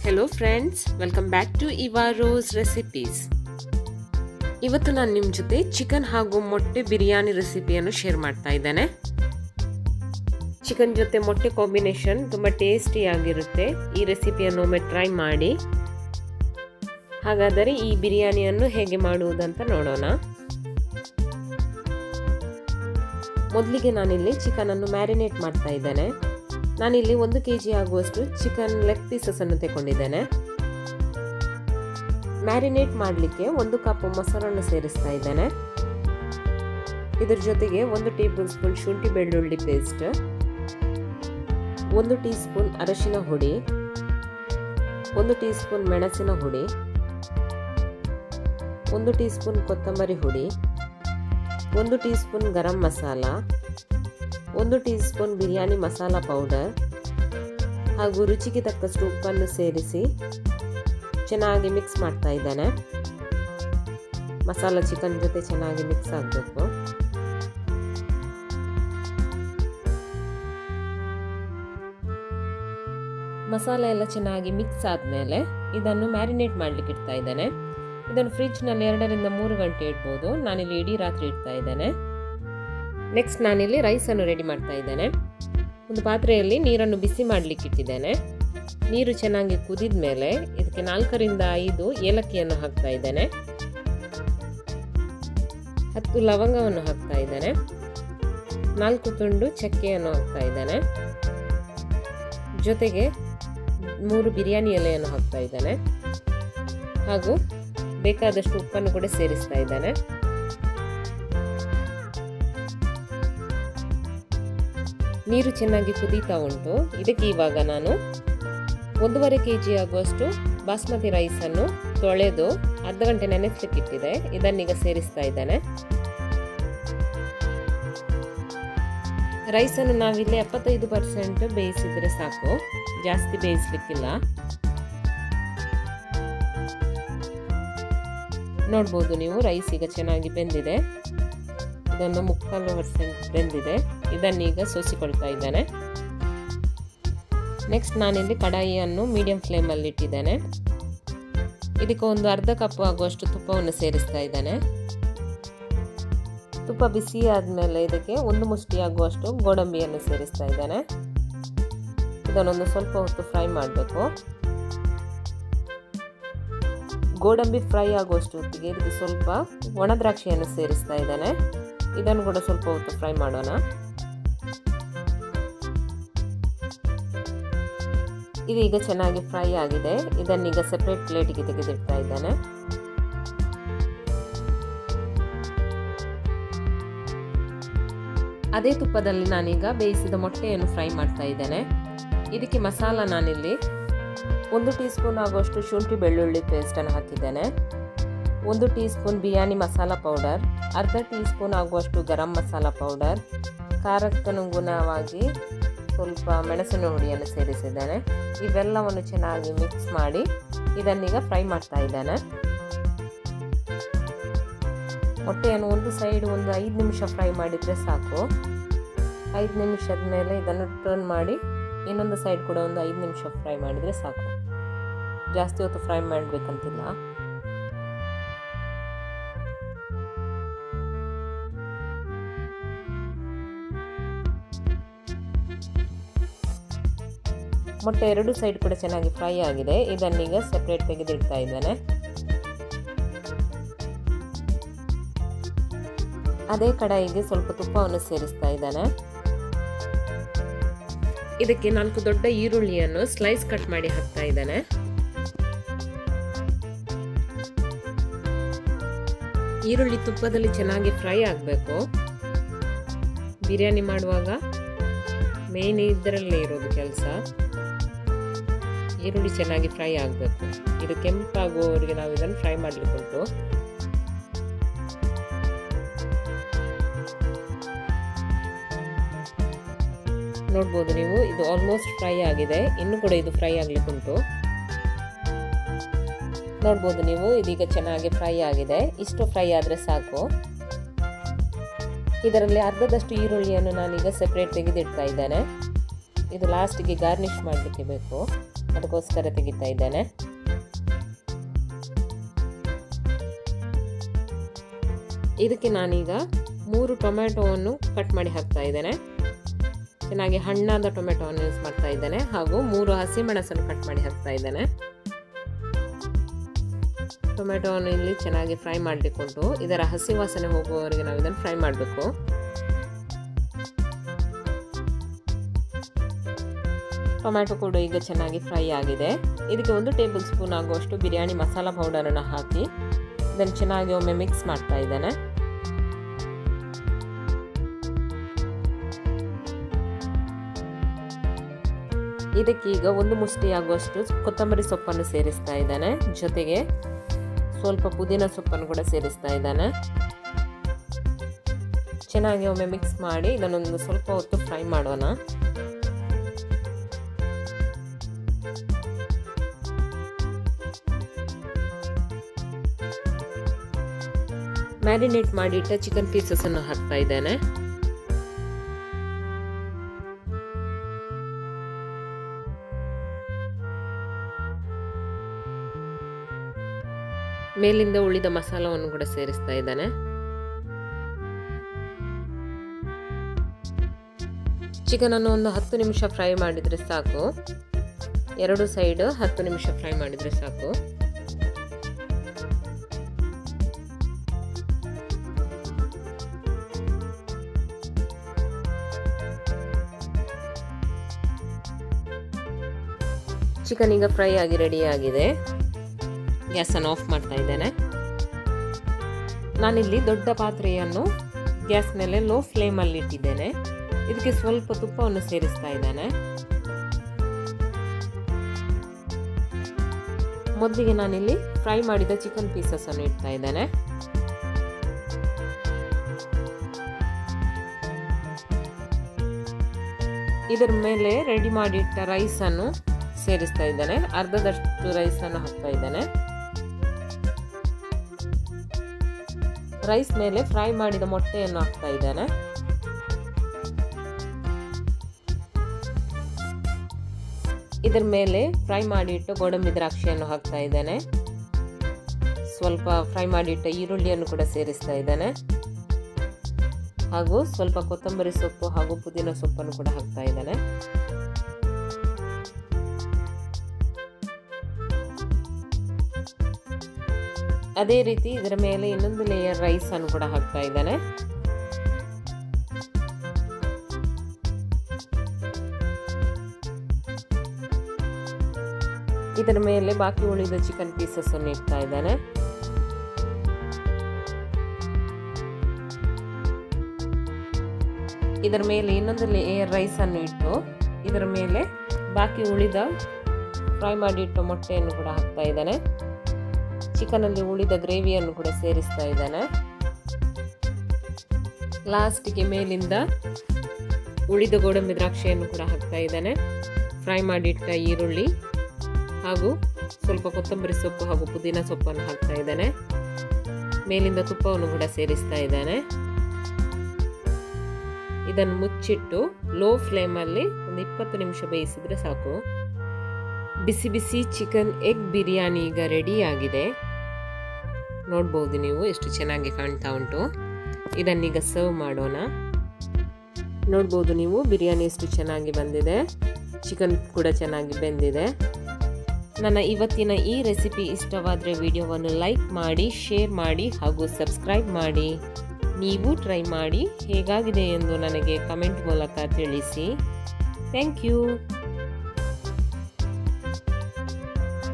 Hello friends, welcome back to Eva Rose recipes. ಇವತ್ತು ನಾನು ನಿಮ್ಮ ಜೊತೆ ಚಿಕನ್ ಹಾಗೂ ಮೊಟ್ಟೆ ಬಿರಿಯಾನಿ ರೆಸಿಪಿಯನ್ನು ಶೇರ್ ಮಾಡ್ತಾ ಇದ್ದೇನೆ. ಚಿಕನ್ ಜೊತೆ ಮೊಟ್ಟೆ ಕಾಂಬಿನೇಷನ್ ತುಂಬ ಟೇಸ್ಟಿಯಾಗಿರುತ್ತೆ. ಈ ರೆಸಿಪಿಯನ್ನು ಒಮ್ಮೆ ಟ್ರೈ ಮಾಡಿ. ಹಾಗಾದರೆ ಈ ಬಿರಿಯಾನಿಯನ್ನು ಹೇಗೆ ಮಾಡುವುದಂತ ನೋಡೋಣ. ಮೊದಲಿಗೆ ನಾನಿಲ್ಲಿ ಚಿಕನನ್ನು ಮ್ಯಾರಿನೇಟ್ ಮಾಡ್ತಾ ಇದ್ದೇನೆ. ನಾನಿಲ್ಲಿ 1 kg ಆಗುವಷ್ಟು ಚಿಕನ್ ಲೆಗ್ ಪೀಸಸ್ ಅನ್ನು ತಗೊಂಡಿದ್ದೇನೆ. ಮ್ಯಾರಿನೇಟ್ ಮಾಡಲಿಕ್ಕೆ 1 ಕಪ್ ಮೊಸರನ್ನು ಸೇರಿಸ್ತಾ ಇದ್ದೇನೆ. ಇದರ ಜೊತೆಗೆ 1 ಟೇಬಲ್ ಸ್ಪೂನ್ ಶುಂಠಿ ಬೆಳ್ಳುಳ್ಳಿ ಪೇಸ್ಟ್, 1 ಟೀ ಸ್ಪೂನ್ ಅರಿಶಿನ ಹುಡಿ, 1 ಟೀ ಸ್ಪೂನ್ ಮೆಣಸಿನ ಹುಡಿ, 1 ಟೀ ಸ್ಪೂನ್ ಕೊತ್ತಂಬರಿ ಹುಡಿ, 1 tea spoon garam masala, 1 tea spoon biryani masala powder ಹಾಗೂ ರುಚಿಗೆ ತಕ್ಕಷ್ಟು ಉಪ್ಪನ್ನು ಸೇರಿಸಿ ಚೆನ್ನಾಗಿ ಮಿಕ್ಸ್ ಮಾಡ್ತಾ ಇದ್ದೇನೆ. ಮಸಾಲ ಚಿಕನ್ ಜೊತೆ ಚೆನ್ನಾಗಿ ಮಿಕ್ಸ್ ಆಗಬೇಕು. ಮಸಾಲೆ ಎಲ್ಲ ಚೆನ್ನಾಗಿ ಮಿಕ್ಸ್ ಆದಮೇಲೆ ಇದನ್ನು ಮ್ಯಾರಿನೇಟ್ ಮಾಡಲಿಕ್ಕೆ ಇಡ್ತಾ ಇದ್ದೇನೆ. ಇದನ್ನು ಫ್ರಿಡ್ಜ್ನಲ್ಲಿ 2 ರಿಂದ 3 ಗಂಟೆ ಇಡ್ಬೋದು. ನಾನಿಲ್ಲಿ ಇಡೀ ರಾತ್ರಿ ಇಡ್ತಾ ಇದ್ದೇನೆ. ನೆಕ್ಸ್ಟ್ ನಾನಿಲ್ಲಿ ರೈಸನ್ನು ರೆಡಿ ಮಾಡ್ತಾ ಇದ್ದೇನೆ. ಒಂದು ಪಾತ್ರೆಯಲ್ಲಿ ನೀರನ್ನು ಬಿಸಿ ಮಾಡಲಿಕ್ಕೆ ಇಟ್ಟಿದ್ದೇನೆ. ನೀರು ಚೆನ್ನಾಗಿ ಕುದಿದ ಮೇಲೆ ಇದಕ್ಕೆ 4 ರಿಂದ 5 ಏಲಕ್ಕಿಯನ್ನು ಹಾಕ್ತಾ ಇದ್ದೇನೆ. 10 ಲವಂಗವನ್ನು ಹಾಕ್ತಾ ಇದ್ದೇನೆ. 4 ತುಂಡು ಚಕ್ಕೆಯನ್ನು ಹಾಕ್ತಾ ಇದ್ದೇನೆ. ಜೊತೆಗೆ 3 ಬಿರಿಯಾನಿ ಎಲೆಯನ್ನು ಹಾಕ್ತಾ ಇದ್ದೇನೆ ಹಾಗೂ ಬೇಕಾದಷ್ಟು ಉಪ್ಪನ್ನು ಕೂಡ ಸೇರಿಸ್ತಾ ಇದ್ದೇನೆ. ನೀರು ಚೆನ್ನಾಗಿ ಕುದೀತಾ ಉಂಟು. ಇದಕ್ಕೆ ಇವಾಗ ನಾನು 1.5 kg ಆಗುವಷ್ಟು ಬಾಸ್ಮತಿ ರೈಸನ್ನು ತೊಳೆದು ಅರ್ಧ ಗಂಟೆ ನೆನೆಸಲಿಕ್ಕೆ ಇಟ್ಟಿದೆ. ಇದನ್ನೀಗ ಸೇರಿಸ್ತಾ ಇದ್ದೇನೆ. ರೈಸನ್ನು ನಾವಿಲ್ಲಿ 75% ಬೇಯಿಸಿದ್ರೆ ಸಾಕು, ಜಾಸ್ತಿ ಬೇಯಿಸ್ಲಿಕ್ಕಿಲ್ಲ. ನೋಡ್ಬೋದು ನೀವು, ರೈಸ್ ಈಗ ಚೆನ್ನಾಗಿ ಬೆಂದಿದೆ. ಇದನ್ನು 3/4% ಬೆಂದಿದೆ. ಇದನ್ನೀಗ ಸೋಸಿಕೊಳ್ತಾ ಇದ್ದೇನೆ. ನೆಕ್ಸ್ಟ್ ನಾನಿಲ್ಲಿ ಕಡಾಯಿಯನ್ನು ಮೀಡಿಯಂ ಫ್ಲೇಮಲ್ಲಿ ಇಟ್ಟಿದ್ದೇನೆ. ಇದಕ್ಕೆ ಒಂದು ಅರ್ಧ ಕಪ್ ಆಗುವಷ್ಟು ತುಪ್ಪವನ್ನು ಸೇರಿಸ್ತಾ ಇದ್ದೇನೆ. ತುಪ್ಪ ಬಿಸಿ ಆದಮೇಲೆ ಇದಕ್ಕೆ 1 ಮುಷ್ಟಿ ಆಗುವಷ್ಟು ಗೋಡಂಬಿಯನ್ನು ಸೇರಿಸ್ತಾ ಇದ್ದೇನೆ. ಇದನ್ನೊಂದು ಸ್ವಲ್ಪ ಹೊತ್ತು ಫ್ರೈ ಮಾಡಬೇಕು. ಗೋಡಂಬಿ ಫ್ರೈ ಆಗುವಷ್ಟು ಹೊತ್ತಿಗೆ ಇದಕ್ಕೆ ಸ್ವಲ್ಪ ಒಣ ದ್ರಾಕ್ಷಿಯನ್ನು ಸೇರಿಸ್ತಾ ಇದ್ದೇನೆ. ಇದನ್ನು ಕೂಡ ಸ್ವಲ್ಪ ಹೊತ್ತು ಫ್ರೈ ಮಾಡೋಣ. ಇದೀಗ ಚೆನ್ನಾಗಿ ಫ್ರೈ ಆಗಿದೆ. ಇದನ್ನೀಗ ಸೆಪರೇಟ್ ಪ್ಲೇಟಿಗೆ ತೆಗೆದಿಡ್ತಾ ಇದ್ದೇನೆ. ಅದೇ ತುಪ್ಪದಲ್ಲಿ ನಾನೀಗ ಬೇಯಿಸಿದ ಮೊಟ್ಟೆಯನ್ನು ಫ್ರೈ ಮಾಡ್ತಾ ಇದ್ದೇನೆ. ಇದಕ್ಕೆ ಮಸಾಲ ನಾನಿಲ್ಲಿ 1 ಟೀ ಸ್ಪೂನ್ ಆಗುವಷ್ಟು ಶುಂಠಿ ಬೆಳ್ಳುಳ್ಳಿ ಪೇಸ್ಟನ್ನು ಹಾಕಿದ್ದೇನೆ. 1 tea spoon biryani masala powder, ಅರ್ಧ ಟೀ ಸ್ಪೂನ್ ಆಗುವಷ್ಟು ಗರಂ ಮಸಾಲ ಪೌಡರ್, ಖಾರಕ್ಕನುಗುಣವಾಗಿ ಸ್ವಲ್ಪ ಮೆಣಸಿನ ಹುಡಿಯನ್ನು ಸೇರಿಸಿದ್ದೇನೆ. ಇವೆಲ್ಲವನ್ನು ಚೆನ್ನಾಗಿ ಮಿಕ್ಸ್ ಮಾಡಿ ಇದನ್ನೀಗ ಫ್ರೈ ಮಾಡ್ತಾ ಇದ್ದೇನೆ. ಮೊಟ್ಟೆಯನ್ನು ಒಂದು ಸೈಡ್ 5 ನಿಮಿಷ ಫ್ರೈ ಮಾಡಿದರೆ ಸಾಕು. 5 ನಿಮಿಷದ ಮೇಲೆ ಇದನ್ನು ಟರ್ನ್ ಮಾಡಿ ಇನ್ನೊಂದು ಸೈಡ್ ಕೂಡ 5 ನಿಮಿಷ ಫ್ರೈ ಮಾಡಿದರೆ ಸಾಕು. ಜಾಸ್ತಿ ಹೊತ್ತು ಫ್ರೈ ಮಾಡಬೇಕಂತಿಲ್ಲ. ಮೊಟ್ಟೆ 2 ಸೈಡ್ ಕೂಡ ಚೆನ್ನಾಗಿ ಫ್ರೈ ಆಗಿದೆ. ಇದನ್ನೀಗ ಸೆಪರೇಟ್ ತೆಗೆದಿಡ್ತಾ ಇದ್ದೇನೆ. ಅದೇ ಕಡಾಯಿಗೆ ಸ್ವಲ್ಪ ತುಪ್ಪವನ್ನು ಸೇರಿಸ್ತಾ ಇದ್ದೇನೆ. ಇದಕ್ಕೆ 4 ದೊಡ್ಡ ಈರುಳ್ಳಿಯನ್ನು ಸ್ಲೈಸ್ ಕಟ್ ಮಾಡಿ ಹಾಕ್ತಾ ಇದ್ದೇನೆ. ಈರುಳ್ಳಿ ತುಪ್ಪದಲ್ಲಿ ಚೆನ್ನಾಗಿ ಫ್ರೈ ಆಗಬೇಕು. ಬಿರಿಯಾನಿ ಮಾಡುವಾಗ ಮೇನ್ ಇದರಲ್ಲೇ ಇರೋದು ಕೆಲಸ. ಈರುಳ್ಳಿ ಚೆನ್ನಾಗಿ ಫ್ರೈ ಆಗಬೇಕು. ಇದು ಕೆಂಪಾಗುವವರೆಗೆ ನಾವು ಇದನ್ನು ಫ್ರೈ ಮಾಡಲಿಕ್ಕೆ ಉಂಟು. ನೋಡ್ಬೋದು ನೀವು, ಇದು ಆಲ್ಮೋಸ್ಟ್ ಫ್ರೈ ಆಗಿದೆ. ಇನ್ನು ಕೂಡ ಇದು ಫ್ರೈ ಆಗಲಿಕ್ಕೆ ಉಂಟು. ನೋಡ್ಬೋದು ನೀವು, ಇದೀಗ ಚೆನ್ನಾಗಿ ಫ್ರೈ ಆಗಿದೆ. ಇಷ್ಟು ಫ್ರೈ ಆದರೆ ಸಾಕು. ಇದರಲ್ಲಿ ಅರ್ಧದಷ್ಟು ಈರುಳ್ಳಿಯನ್ನು ನಾನೀಗ ಸೆಪರೇಟ್ ತೆಗೆದಿಡ್ತಾ ಇದ್ದೇನೆ. ಇದು ಲಾಸ್ಟಿಗೆ ಗಾರ್ನಿಷ್ ಮಾಡಲಿಕ್ಕೆ ಬೇಕು. ಅದಕ್ಕೋಸ್ಕರ ತೆಗಿತಾ ಇದ್ದೇನೆ. ಇದಕ್ಕೆ ನಾನೀಗ 3 ಟೊಮೆಟೊವನ್ನು ಕಟ್ ಮಾಡಿ ಹಾಕ್ತಾ ಇದ್ದೇನೆ. ಚೆನ್ನಾಗಿ ಹಣ್ಣಾದ ಟೊಮೆಟೊವನ್ನು ಯೂಸ್ ಮಾಡ್ತಾ ಇದ್ದೇನೆ ಹಾಗೂ 3 ಹಸಿಮೆಣಸನ್ನು ಕಟ್ ಮಾಡಿ ಹಾಕ್ತಾ ಇದ್ದೇನೆ. ಟೊಮೆಟೊವನ್ನು ಇಲ್ಲಿ ಚೆನ್ನಾಗಿ ಫ್ರೈ ಮಾಡಲಿಕ್ಕುಂಟು. ಇದರ ಹಸಿ ವಾಸನೆ ಹೋಗುವವರೆಗೆ ನಾವು ಇದನ್ನು ಫ್ರೈ ಮಾಡಬೇಕು. ಟೊಮ್ಯಾಟೊ ಕೂಡ ಈಗ ಚೆನ್ನಾಗಿ ಫ್ರೈ ಆಗಿದೆ. ಇದಕ್ಕೆ 1 ಟೇಬಲ್ ಸ್ಪೂನ್ ಆಗುವಷ್ಟು ಬಿರಿಯಾನಿ ಮಸಾಲ ಪೌಡರನ್ನು ಹಾಕಿ ಇದನ್ನು ಚೆನ್ನಾಗಿ ಒಮ್ಮೆ ಮಿಕ್ಸ್ ಮಾಡ್ತಾ ಇದ್ದೇನೆ. ಇದಕ್ಕೆ ಈಗ 1 ಮುಷ್ಟಿ ಆಗುವಷ್ಟು ಕೊತ್ತಂಬರಿ ಸೊಪ್ಪನ್ನು ಸೇರಿಸ್ತಾ ಇದ್ದೇನೆ. ಜೊತೆಗೆ ಸ್ವಲ್ಪ ಪುದೀನ ಸೊಪ್ಪನ್ನು ಕೂಡ ಸೇರಿಸ್ತಾ ಇದ್ದೇನೆ. ಚೆನ್ನಾಗಿ ಒಮ್ಮೆ ಮಿಕ್ಸ್ ಮಾಡಿ ಇದನ್ನೊಂದು ಸ್ವಲ್ಪ ಹೊತ್ತು ಫ್ರೈ ಮಾಡೋಣ. ಮ್ಯಾರಿನೇಟ್ ಮಾಡಿಟ್ಟ ಚಿಕನ್ ಪೀಸಸ್ ಅನ್ನು ಹಾಕ್ತಾ ಇದ್ದೇನೆ. ಮೇಲಿಂದ ಉಳಿದ ಮಸಾಲವನ್ನು ಕೂಡ ಸೇರಿಸ್ತಾ ಇದ್ದೇನೆ. ಚಿಕನ್ ಅನ್ನು ಒಂದು 10 ನಿಮಿಷ ಫ್ರೈ ಮಾಡಿದ್ರೆ ಸಾಕು. 2 ಸೈಡ್ 10 ನಿಮಿಷ ಫ್ರೈ ಮಾಡಿದ್ರೆ ಸಾಕು. ಚಿಕನ್ ಈಗ ಫ್ರೈ ಆಗಿ ರೆಡಿ ಆಗಿದೆ. ಗ್ಯಾಸನ್ನು ಆಫ್ ಮಾಡ್ತಾ ಇದ್ದೇನೆ. ನಾನಿಲ್ಲಿ ದೊಡ್ಡ ಪಾತ್ರೆಯನ್ನು ಗ್ಯಾಸ್ ಮೇಲೆ ಲೋ ಫ್ಲೇಮಲ್ಲಿ ಇಟ್ಟಿದ್ದೇನೆ. ಇದಕ್ಕೆ ಸ್ವಲ್ಪ ತುಪ್ಪವನ್ನು ಸೇರಿಸ್ತಾ ಇದ್ದೇನೆ. ಮೊದಲಿಗೆ ನಾನಿಲ್ಲಿ ಫ್ರೈ ಮಾಡಿದ ಚಿಕನ್ ಪೀಸಸ್ ಅನ್ನು ಇಡ್ತಾ ಇದ್ದೇನೆ. ಇದರ ಮೇಲೆ ರೆಡಿ ಮಾಡಿಟ್ಟ ರೈಸ್ ಅನ್ನು ಸೇರಿಸ್ತಾ ಇದ್ದೇನೆ. ಅರ್ಧದಷ್ಟು ರೈಸ್ ಅನ್ನು ಹಾಕ್ತಾ ಇದ್ದೇನೆ. ರೈಸ್ ಮೇಲೆ ಫ್ರೈ ಮಾಡಿದ ಮೊಟ್ಟೆಯನ್ನು ಹಾಕ್ತಾ ಇದ್ದೇನೆ. ಇದರ ಮೇಲೆ ಫ್ರೈ ಮಾಡಿಟ್ಟು ಗೋಡಂಬಿ ದ್ರಾಕ್ಷಿಯನ್ನು ಹಾಕ್ತಾ ಇದ್ದೇನೆ. ಸ್ವಲ್ಪ ಫ್ರೈ ಮಾಡಿಟ್ಟ ಈರುಳ್ಳಿಯನ್ನು ಕೂಡ ಸೇರಿಸ್ತಾ ಇದ್ದೇನೆ. ಹಾಗೂ ಸ್ವಲ್ಪ ಕೊತ್ತಂಬರಿ ಸೊಪ್ಪು ಹಾಗೂ ಪುದೀನ ಸೊಪ್ಪನ್ನು ಕೂಡ ಹಾಕ್ತಾ ಇದ್ದೇನೆ. ಅದೇ ರೀತಿ ಇದರ ಮೇಲೆ ಇನ್ನೊಂದು ಲೇಯರ್ ರೈಸ್ ಅನ್ನು ಕೂಡ ಹಾಕ್ತಾ ಇದ್ದೇನೆ. ಇದರ ಮೇಲೆ ಬಾಕಿ ಉಳಿದ ಚಿಕನ್ ಪೀಸಸ್ ಅನ್ನು ಇಡ್ತಾ ಇದ್ದೇನೆ. ಇದರ ಮೇಲೆ ಇನ್ನೊಂದು ಲೇಯರ್ ರೈಸ್ ಅನ್ನು ಇಟ್ಟು ಇದರ ಮೇಲೆ ಬಾಕಿ ಉಳಿದ ಫ್ರೈ ಮಾಡಿಟ್ಟು ಮೊಟ್ಟೆಯನ್ನು ಕೂಡ ಹಾಕ್ತಾ ಇದ್ದೇನೆ. ಚಿಕನ್ ಅಲ್ಲಿ ಉಳಿದ ಗ್ರೇವಿಯನ್ನು ಕೂಡ ಸೇರಿಸ್ತಾ ಇದ್ದೇನೆ. ಲಾಸ್ಟ್ಗೆ ಮೇಲಿಂದ ಉಳಿದ ಗೋಡಂಬಿ ದ್ರಾಕ್ಷಿಯನ್ನು ಕೂಡ ಹಾಕ್ತಾ ಇದ್ದೇನೆ. ಫ್ರೈ ಮಾಡಿಟ್ಟ ಈರುಳ್ಳಿ ಹಾಗೂ ಸ್ವಲ್ಪ ಕೊತ್ತಂಬರಿ ಸೊಪ್ಪು ಹಾಗೂ ಪುದೀನ ಸೊಪ್ಪನ್ನು ಹಾಕ್ತಾ ಇದ್ದೇನೆ. ಮೇಲಿಂದ ತುಪ್ಪವನ್ನು ಕೂಡ ಸೇರಿಸ್ತಾ ಇದ್ದೇನೆ. ಇದನ್ನು ಮುಚ್ಚಿಟ್ಟು ಲೋ ಫ್ಲೇಮಲ್ಲಿ ಒಂದು 20 ನಿಮಿಷ ಬೇಯಿಸಿದ್ರೆ ಸಾಕು. ಬಿಸಿ ಬಿಸಿ ಚಿಕನ್ ಎಗ್ ಬಿರಿಯಾನಿ ಈಗ ರೆಡಿ ಆಗಿದೆ. ನೋಡ್ಬೋದು ನೀವು ಎಷ್ಟು ಚೆನ್ನಾಗಿ ಕಾಣ್ತಾ ಉಂಟು. ಇದನ್ನೀಗ ಸರ್ವ್ ಮಾಡೋಣ. ನೋಡ್ಬೋದು ನೀವು ಬಿರಿಯಾನಿ ಎಷ್ಟು ಚೆನ್ನಾಗಿ ಬಂದಿದೆ. ಚಿಕನ್ ಕೂಡ ಚೆನ್ನಾಗಿ ಬೆಂದಿದೆ. ನನ್ನ ಇವತ್ತಿನ ಈ ರೆಸಿಪಿ ಇಷ್ಟವಾದರೆ ವಿಡಿಯೋವನ್ನು ಲೈಕ್ ಮಾಡಿ, ಶೇರ್ ಮಾಡಿ ಹಾಗೂ ಸಬ್ಸ್ಕ್ರೈಬ್ ಮಾಡಿ. ನೀವು ಟ್ರೈ ಮಾಡಿ ಹೇಗಾಗಿದೆ ಎಂದು ನನಗೆ ಕಮೆಂಟ್ ಮೂಲಕ ತಿಳಿಸಿ. Thank you.